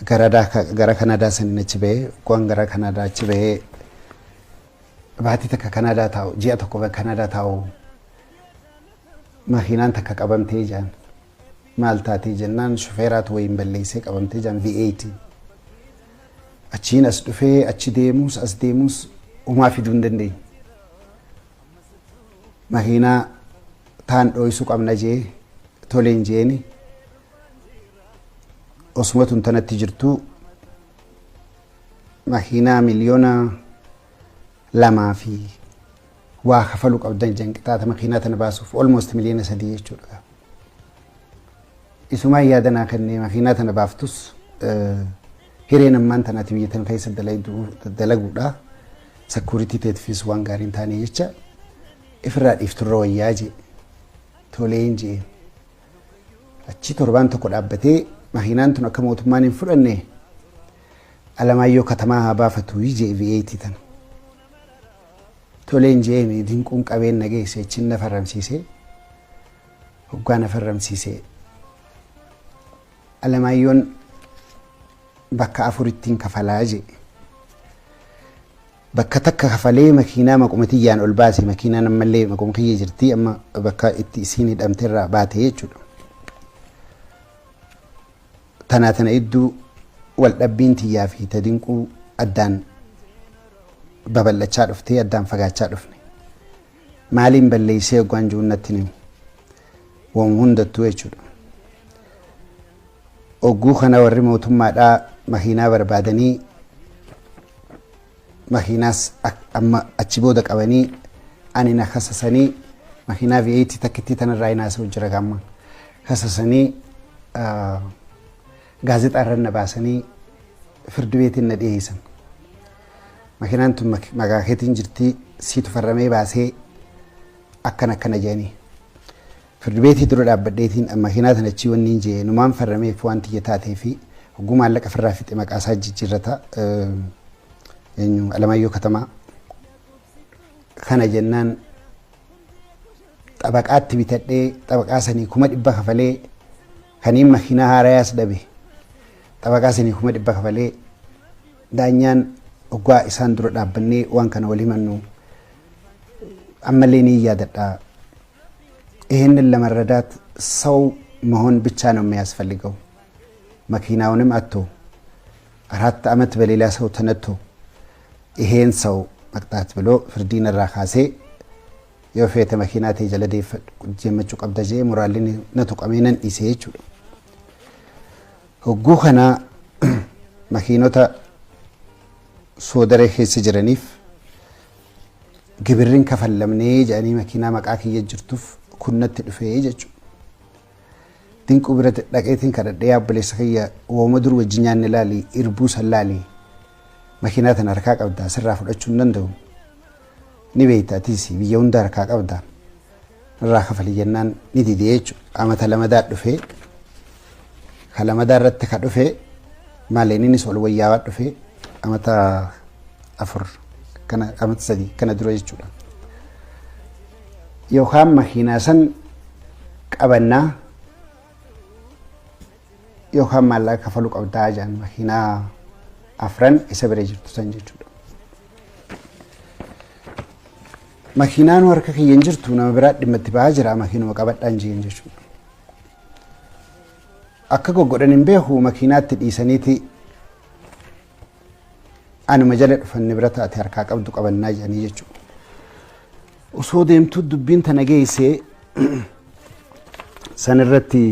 gara Kanaadaa saniin achi bahee waan gara Kanaadaa achi bahee baatii takka Kanaadaa taa'u ji'a tokko Kanaadaa taa'u makiinaan takka qabamtee jaan maal taatee jennaan shufeeraatu wayiin balleessee qabamtee jaan V8 achiin as dhufee achi deemus as deemus umaa fiduu hin dandeenye makiinaa taan dho'isuu qabna jee toleen jeeni osuma tun tanatti jirtu makiinaa miliyoona 2 fi waa kafaluu qabdan janqitaata makiinaa tana baasuuf almost miliyoona 3 jechuudha. Isumaa yaadanaa kanneen makiinaa tana baaftus hireen ammaan tanaati biyya tana keessa dalaguudha. Security teetiifis waan gaariin taane jecha ifirraa dhiifturra wayyaa jee toleen jee achi torbaan tokko dhaabbatee makiinaan tun akka mootummaan hin fudhanne Alamaayyoo katamaa haa baafatu jee V8 tana. Toleen jee dinquun qabeen nageesse achiin na farramsiisee hoggaa na farramsiisee Alamaayyoon bakka 4 ittiin kafalaa jee bakka takka kafalee makiinaa maquma tiyyaan ol baase makiinaan ammallee maquma kiyya jirti amma bakka itti isiin hidhamteerraa baate jechuudha. Tana idduu wal dhabbiin tiyyaa fi tadinquu addaan babal'achaa dhuftee addaan fagaachaa dhufne maaliin balleessee hoggaan jiruun natti ni waan hundattuu jechuudha. Ogguu kana warri mootummaadhaa makiinaa barbaadanii makiinaas amma achi booda qabanii ani na kasasanii makiinaa V8 takkitti tanarraa inaasuu jira gamma kasasanii gaazexaa irra na baasanii firdi beetiin na dhiyeessan. Makiinaan tun maqaa keetiin jirti siitu farramee baasee akkana jedhanii firdi beetii dura dhaabbadheetiin makiinaa tana achi wanni hin jee numaan farrameef waan tiyya taatee fi hogguu maallaqa firraa fixe maqaa isaa jijjiirrata Alamaayyoo katamaa kana jennaan xabaqaatti bitadhee xabaqaa sanii 100 kafalee kaniin makiinaa haarayaas dhabe xabaqaa sanii 100 kafalee daanyaan hoggaa isaan dura dhaabbannee waan kana wal himannu ammallee ni yaadadha. ይህንን ለመረዳት ሰው መሆን ብቻ ነው የሚያስፈልገው። መኪናውንም አጥቶ 4 ዓመት በሌላ ሰው ተነቶ ይሄን ሰው መቅጣት ብሎ ፍርዲን ራካሴ የፈተ መኪናቴ ጀለዴ ጀመቹ ቀብደጄ ሞራልን ነተቀሜነን ኢሴቹ ህጉ ከና መኪኖታ ሶደሬ ሄስ ጅረኒፍ ግብርን ከፈለምኔ ጃኒ መኪና መቃክ ይጅርቱፍ ኩነት ድፈ ይጀቹ ድንቁ ብረት ዳቄቲን ከረደ ያብለስ ከያ ወመድሩ ወጅኛን ላሊ ኢርቡ ሰላሊ መኪና ተናርካ ቀብዳ ስራ ፈደቹ እንደው ኒቤታቲሲ ቢየውን ዳርካ ቀብዳ ራከ ፈልየናን ኒዲዲየቹ አመተ ለመዳ ድፈ ከለመዳ ረት ከድፈ ማለኒኒ ሶል ወያዋ ድፈ አመታ አፍር ከነ አመት ሰዲ ከነ ድሮ ይቹዳ የውሃም መኪና ሰን ቀበና የውሃም ማላ ከፈሉ ቀብዳ ጃን መኪና አፍረን የሰበረ ጅርቱ ሰንጀቹ መኪናን ወርከ የንጅርቱ ነው ብራድ ድመት ባጅራ መኪናው ቀበዳ እንጂ እንጀቹ አከጎ ጎደን በሁ መኪናት ዲሰኒቲ አን መጀለድ ፈን ብረታ ተርካ ቀብዱ ቀበና ጃን ይጀቹ وصو ديمتو دبين تنجيسي سنرتي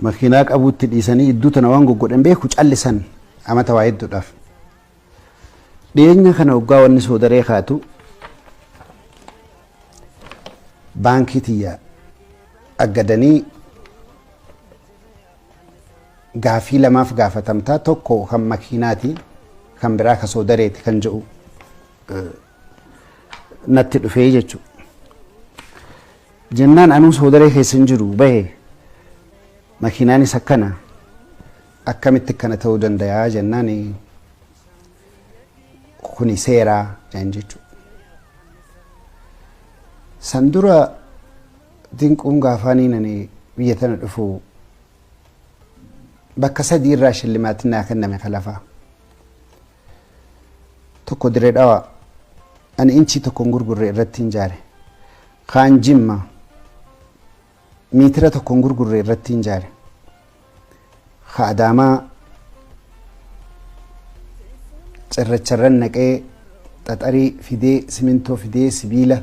مكيناك أبو تديساني يدو تنوانغو قدن بيكو جالسان أما توايد داف ديجنا خنا وقاو النسو دريخاتو بانكي تيا أقدني غافي لما فغافة تمتا توكو خم مكيناتي خم براكا سو دريت خنجو natti dhufee jechu jennaan anu soodare keessan jiru bahe makiinaan isa kana akkamitti kana ta'uu danda'a jennaan kuni seera jechu sandura dinquun gaafaanii nani biyya tana dhufu bakka sadii irraa shillimaatiin naa kenname kalafaa. Tokko diree dhawaa ani inchii tokkoon gurgurre irratti hin jaare. Kaan Jimma miitira tokkoon gurgurre irratti hin jaare. Haa Adaamaa cirracharran naqee xaxarii fidee simintoo fidee sibiila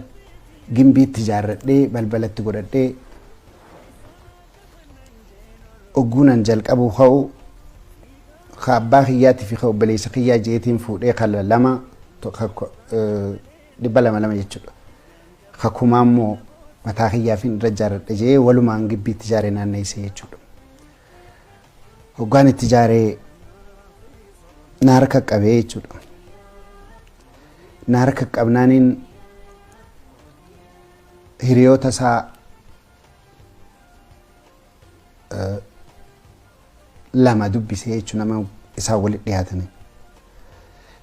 gimbiitti ijaarradhee balbalatti godhadhee ogguunan jalqabu ka'u ka abbaa kiyyaatti fi ka obboleessa kiyyaa jeetiin fuudhee kala lama 200 jechuudha. Ka kumaa immoo mataa kiyyaa fi irra ijaarradhe jee walumaan gibbiitti ijaaree naanneessee jechuudha. Hoggaan itti ijaaree naara qaqqabee jechuudha. Naara qaqqabnaaniin hiriyoota isaa lama dubbisee jechuun nama isaa walitti dhiyaatanii.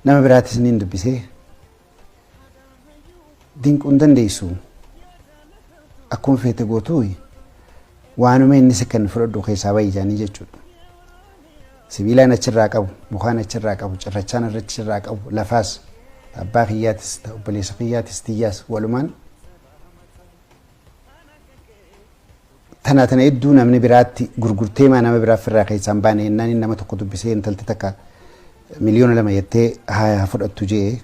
Nama biraatis ni dubbisee dinquun dandeessu akkuma feete gootuu waanuma inni kan fudhadhu keessaa baay'isanii jechuudha. Sibiilaan achirraa qabu, mukaan achirraa qabu, cirrachaan achirraa qabu, lafaas abbaa kiyyaatis obboleessa kiyyaatis tiyyaas walumaan tana hedduu namni biraatti gurgurtee nama biraaf irraa keessaan baane ennaan nama tokko dubbisee intalti takka miliyoona 2 jettee haa fudhattu jee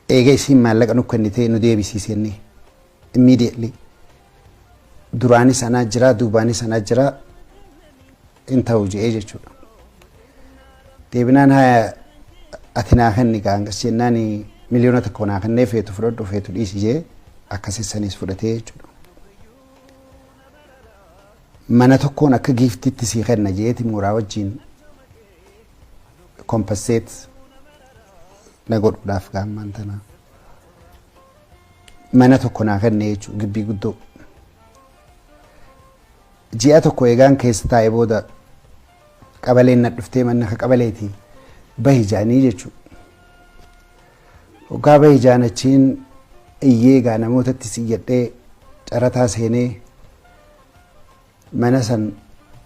eega isiin maallaqa nu kennitee nu deebisiisenne immediately duraanis anaa jira duubaanis anaa jira in ta'u jee jechuudha. Deebinaan haa ati naa kenni gaangas jennaan miliyoona tokko naa kennee feetu fudhadhu feetu dhiisi jee akkasissaniis fudhatee jechuudha. Mana tokkoon akka giiftitti sii kenna jeeti mooraa wajjin kompenseet na godhuudhaaf gaammaan tanaa. Mana tokko naa kenne jechuudha gibbii guddoo. Ji'a tokko eegaan keessa taa'ee booda qabaleen na dhuftee manna ka qabaleetii bahi jaanii jechuudha. Hoggaa bahi jaanachiin iyyeegaa namootatti siyyadhee carataa seenee mana san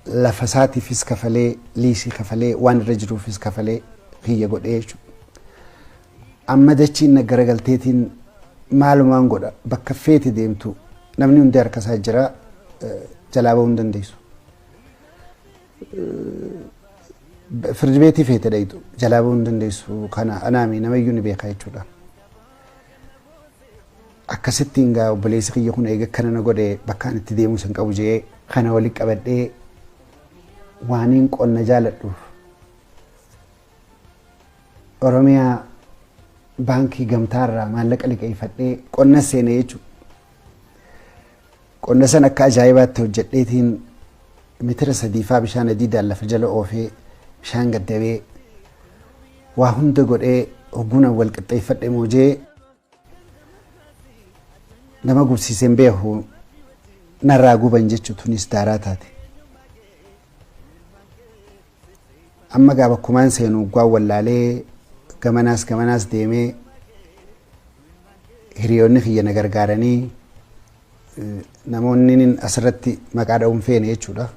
lafa isaatiifis kafalee liisii kafalee waan irra jiruufis kafalee kiyya godhee jechuudha. Amma dachiin na garagalteetiin maalumaan godha bakka feete deemtu namni hundi harkasaa jira jalaa bahuu hin dandeessu. Firdi beetii feete dhayitu jalaa bahuu hin dandeessu kana anaami namayyuu ni beekaa jechuudha. Akkasittiin gaa obboleessi kiyya kun eega kana na godhe bakkaan itti deemuu san qabu jee kana walitti qabadhee waaniin qonna jaaladhuuf Oromiyaa baankii gamtaarraa maallaqa liqeeffadhee qonna seenee jechuudha. Qonna san akka ajaa'ibaatti hojjedheetiin meetira 3 bishaan adiidaan lafa jala oofee bishaan gaddabee waa hunda godhee hogguunaan wal qixxeeffadhe moojee nama gubsiiseen beeku narraa guban jechuun tunis daaraa taate. Amma gaa bakkumaan seenu gwaa wallaalee gamanaas deemee hiriyoonni kiyya na gargaaranii namoonni asirratti maqaa dha'uun feene jechuudha.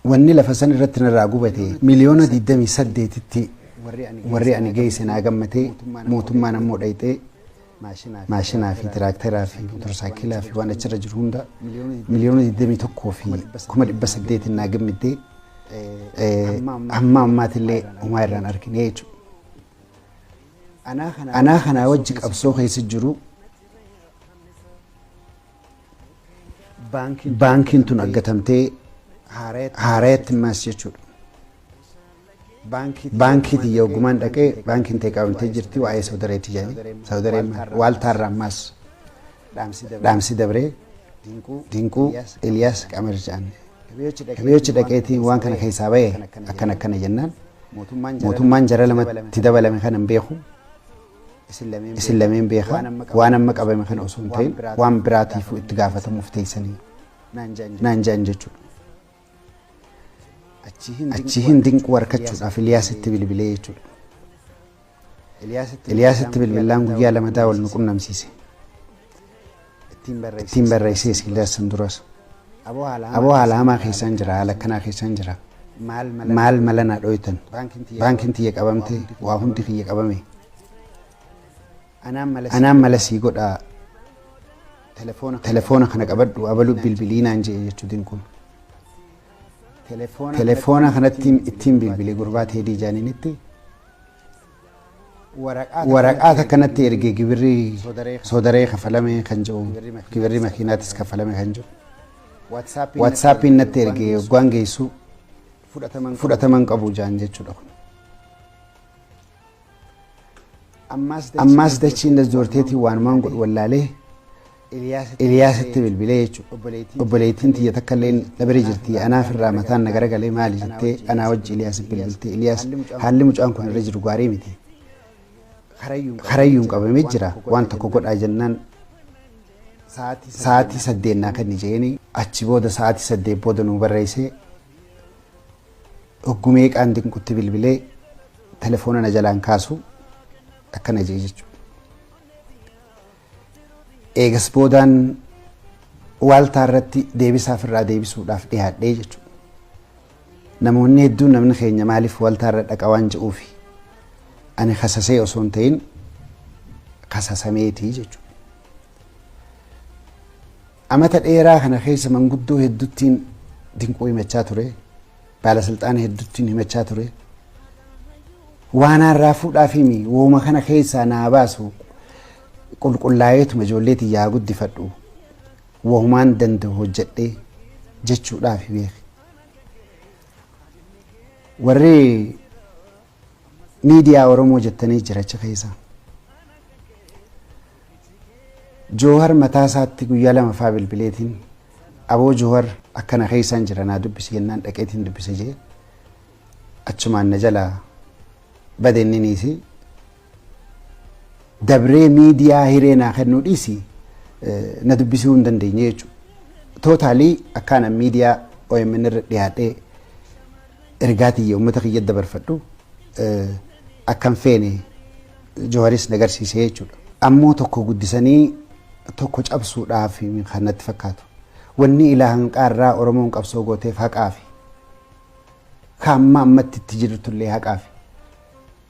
Wanni lafa san irratti narraa gubate miliyoona 28tti warri ani geesse naa gammatee mootummaan ammoo dhayxee maashinaa fi tiraaktaraa fi motorsaayikilaa fi waan achirra jiru hunda miliyoona 21 fi 800 naa gammattee amma ammaatillee homaa irraan argine jechuudha. Anaa kanaa wajji qabsoo keessa jiru baankiin tun aggatamtee haareetti maas jechuudha. Baankiitii yoogumaan dhaqee baankiin ta'e qabamtee jirti waa'ee Sawudareetti jedhanii Sawudareen waaltaarraa maas dhaamsi dabree Dinquu Eliyaas Qamar jedhan. Kabiyochi dhaqeetiin waan kana keessaa ba'e akkana jennaan mootummaan jara lamatti dabalame kana hin beeku. Isin lameen beekaa waan amma qabame kana osoo hin ta'in waan biraatiif itti gaafatamuuf teessanii naan jedhan jechuudha. Achiin dinquu harkachuudhaaf Eliyaasitti bilbilee jechuudha. Eliyaasitti bilbilaan guyyaa 2 wal nu qunnamsiise. ittiin barreessees Iliyaasin duras. Aboo haala hamaa keessan jira, haala akkanaa keessan jira. Maal mala na dhoytan? Baankiin tiyya qabamte, waa hundi kiyya qabame. Anaan mala sii godhaa. Telefoona kana qabadhu abaluu bilbiliinaan jedhe jechuutiin kun. Telefoona kanatti ittiin bilbilee gurbaa Teedii Jaaniinitti waraqaa akkanatti ergee gibirri soodaree kafalame kan jiru, gibirri makiinaatis kafalame kan jiru. Waatsaappiin natti ergee waggaan geessu fudhataman qabu jaan jechuudha kun. Ammaas dachiin dasdoorteetiin waanumaan godhu wallaalee Iliyaasitti bilbilee jechuudha. Obboleettiin tiyya takka illee na bira jirti. Anaaf irraa mataan na garagalee maali jettee anaa wajji Iliyaasitti bilbiltee. Iliyaas haalli mucaan kun irra jiru gaarii miti. Karayyuun qabamee jira. Waan tokko godhaa jennaan sa'aatii 8 kan ni jeeni achi booda sa'aatii 8 booda nu barreessee oggumee qaandiin kutti bilbilee telefoona na jalaan kaasu akkana jee jechuudha. Eegas boodaan waaltaa irratti deebisaaf irraa deebisuudhaaf dhiyaadhee jechuudha. Namoonni hedduun namni keenya maaliif waaltaa irra dhaqa waan jedhuufi ani kasasee osoo hin ta'in kasasameetii jechuudha. Amata dheeraa kana keessa manguddoo hedduttiin dinquu himachaa ture. Baalasilxaana hedduttiin himachaa ture. Waan harraa fuudhaaf himi wooma kana keessaa naa baasu qulqullaa'eetuma ijoolleetii yaa guddifadhu wahumaan danda'u hojjedhee jechuudhaaf beeke. Warri miidiyaa Oromoo jettanii jiracha keessa. Joohar mataa isaatti guyyaa 2 faa bilbileetiin aboo Joohar akkana keessaan jira naa dubbisi jennaan dhaqeetiin dubbise jee achumaan na jalaa badeenniiniisi. Dabree miidiyaa hireenaa kennuu dhiisi na dubbisuu hin dandeenye jechuudha. Tootaalii akkaan miidiyaa OMN irra dhiyaadhee ergaa tiyya uummata kiyya dabarfadhu akkan feene Jooharis na agarsiise jechuudha. Ammoo tokko guddisanii tokko cabsuudhaaf kan natti fakkaatu. Wanni ilaahan qaarraa Oromoon qabsoo gooteef haqaafi. Kaamma ammatti itti jirtullee haqaafi.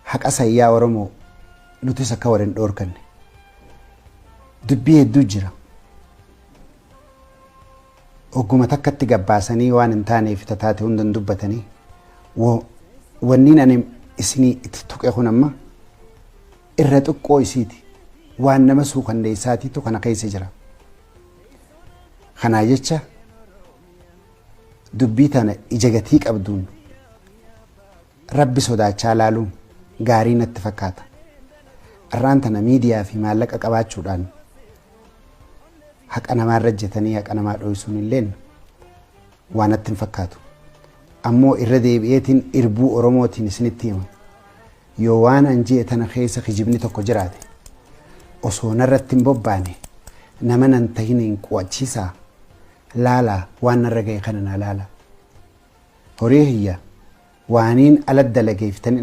Haqa sayyaa Oromoo nutis akka warreen dhoorkanne. Dubbii hedduu jira. Ogguma takkatti gabbaasanii waan hin taaneef tataate hundan dubbatanii wanniin ani isinii itti tuqe kun amma irra xiqqoo isiiti. Waan nama suukanneessaatiitu kana keessa jira. Kanaa jecha dubbii tana ija gatii qabduun Rabbi sodaachaa laaluun gaarii natti fakkaata. Arraan tana miidiyaa fi maallaqa qabaachuudhaan haqa namaa irra jetanii haqa namaa dho'isuun illeen waan natti hin fakkaatu. Ammoo irra deebi'eetiin irbuu Oromootiin isinitti hima. Yoo waan anjee tana keessa kijibni tokko jiraate osoo narratti hin bobbaane nama nan tahin hin quwachiisaa laala waan narra ga'e kana na laala. Horii hiyya waaniin ala dalageeftan